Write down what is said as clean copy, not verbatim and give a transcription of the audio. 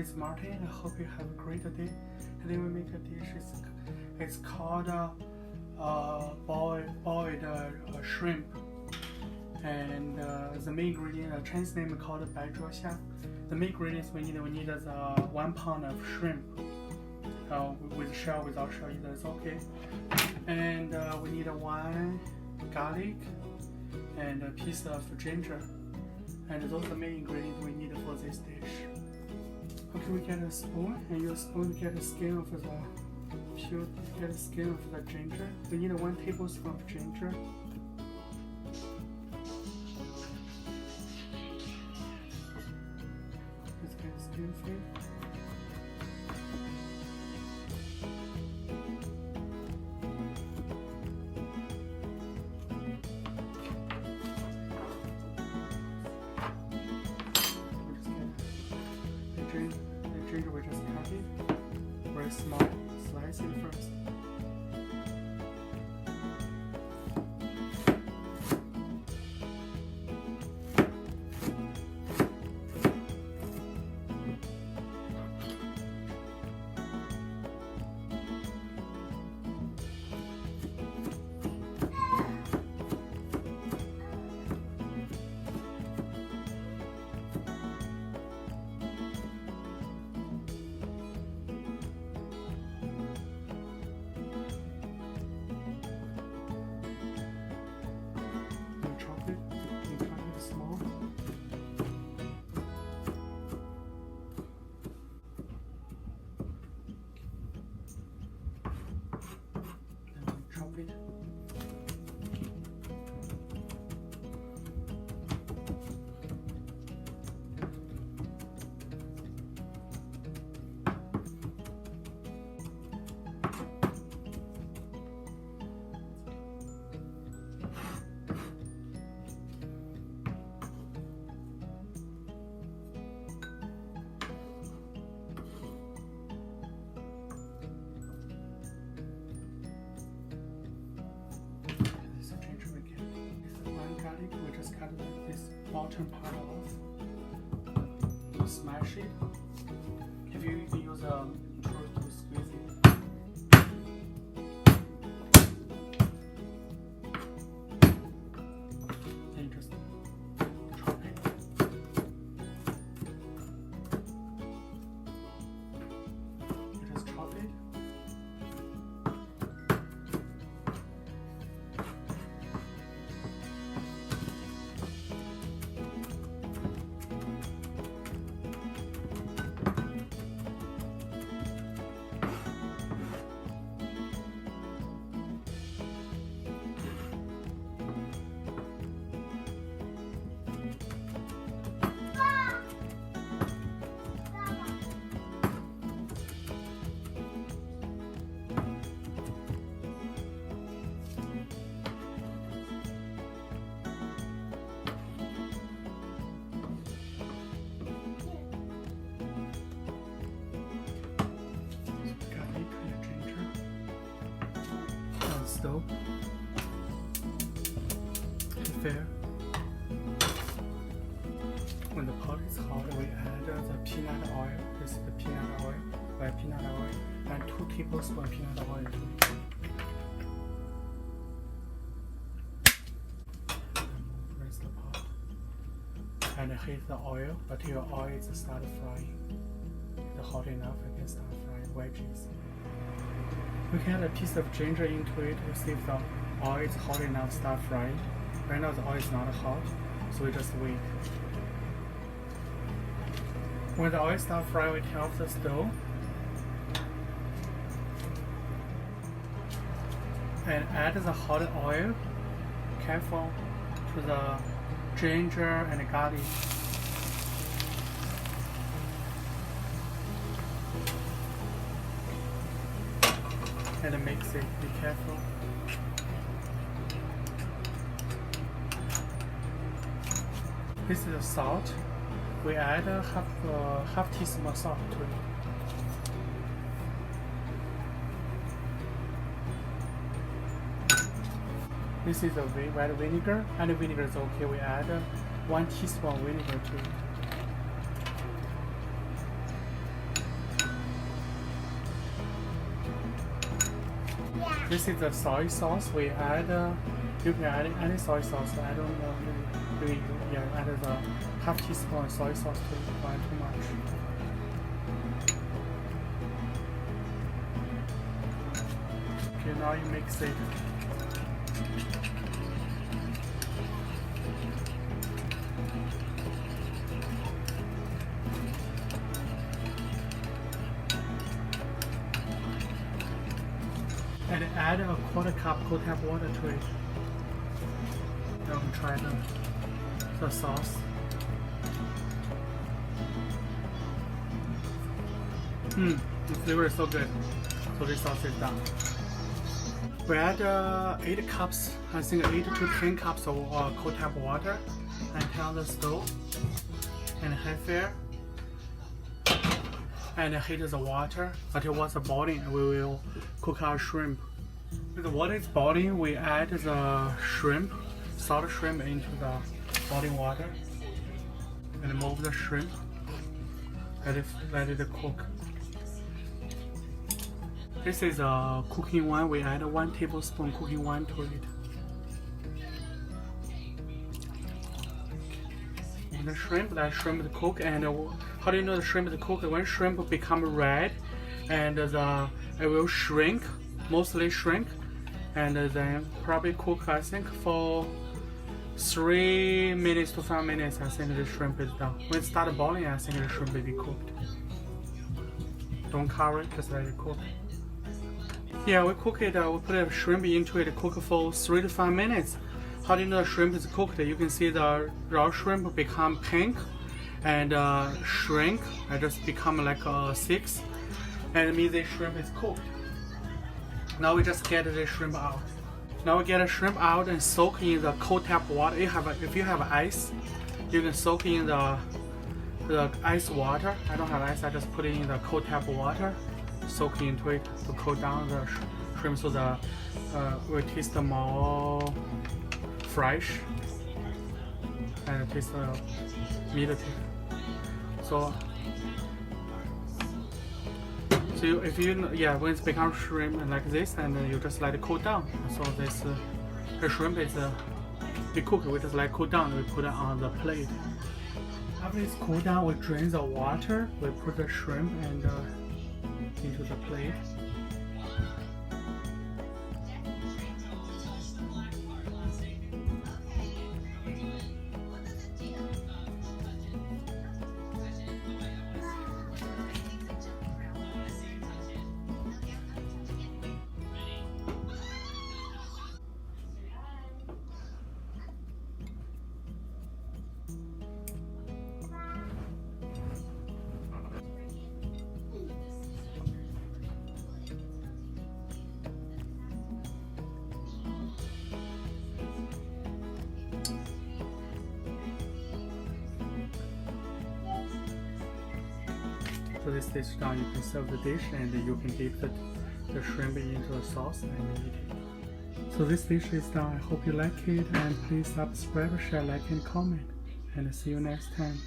with Martin. I hope you have a great day. Today we make a dish. It's called boiled shrimp, and the main ingredient, Chinese name called 白灼虾. The main ingredients we need the 1 pound of shrimp, with shell, without shell either is okay. And we need 1 garlic and a piece of ginger. And those are the main ingredients we need for this dish. Okay, we get a spoon, and use spoon to get the skin of the ginger. We need 1 tablespoon of ginger. Let's get the skin free. The ginger we just cut it very small, slice it first. We just cut this bottom part off. Smash it. If you can use a tool to squeeze it. Then just chop it. You just chop it. Stove. Fair. When the pot is hot, we add the peanut oil. This is the peanut oil, white peanut oil, and 2 tablespoons peanut oil. Rinse the pot and heat the oil until your oil starts frying. It's hot enough, you can start frying veggies. We can add a piece of ginger into it to see if the oil is hot enough to start frying. Right now the oil is not hot, so we just wait. When the oil starts frying, we turn off the stove and add the hot oil, careful, to the ginger and garlic. And mix it, be careful. This is the salt. We add half teaspoon salt to it. This is a white vinegar, and vinegar is okay. We add 1 teaspoon vinegar to it. This is the soy sauce. We add, you can add any soy sauce. I don't know. Yeah, add the half teaspoon soy sauce to it. Not too much. Okay, now you mix it. And add a quarter cup cold tap water to it. Now we try the sauce. The flavor is so good. So this sauce is done. We add 8 cups, I think 8 to 10 cups of cold tap water, and turn on the stove and high fire. And heat the water until it's boiling, and we will cook our shrimp. When the water is boiling, we add the shrimp, salt shrimp into the boiling water, and move the shrimp. Let it cook. This is a cooking wine. We add 1 tablespoon cooking wine to it. And the shrimp, let shrimp cook. And how do you know the shrimp is cooked? When shrimp become red, and it will shrink, mostly shrink, and then probably cook, I think, for 3 minutes to 5 minutes. I think the shrimp is done. When it starts boiling, I think the shrimp will be cooked. Don't cover it, just let it cook. Yeah, we cook it. We put the shrimp into it, cook for 3 to 5 minutes. How do you know the shrimp is cooked? You can see the raw shrimp become pink and shrink and just become like 6, and it means the shrimp is cooked. Now we just get the shrimp out. Now we get the shrimp out and soak in the cold tap water. If you have ice, you can soak in the ice water. I don't have ice. I just put it in the cold tap water, soak into it to cool down the shrimp so the will taste more fresh and taste meaty. So if you when it's become shrimp like this, and you just let it cool down. So this the shrimp is be cooked. We just let it cool down. We put it on the plate. After it's cooled down, we drain the water. We put the shrimp and into the plate. So this dish done, you can serve the dish and you can dip the shrimp into the sauce and eat it. So this dish is done. I hope you like it, and please subscribe, share, like and comment, and see you next time.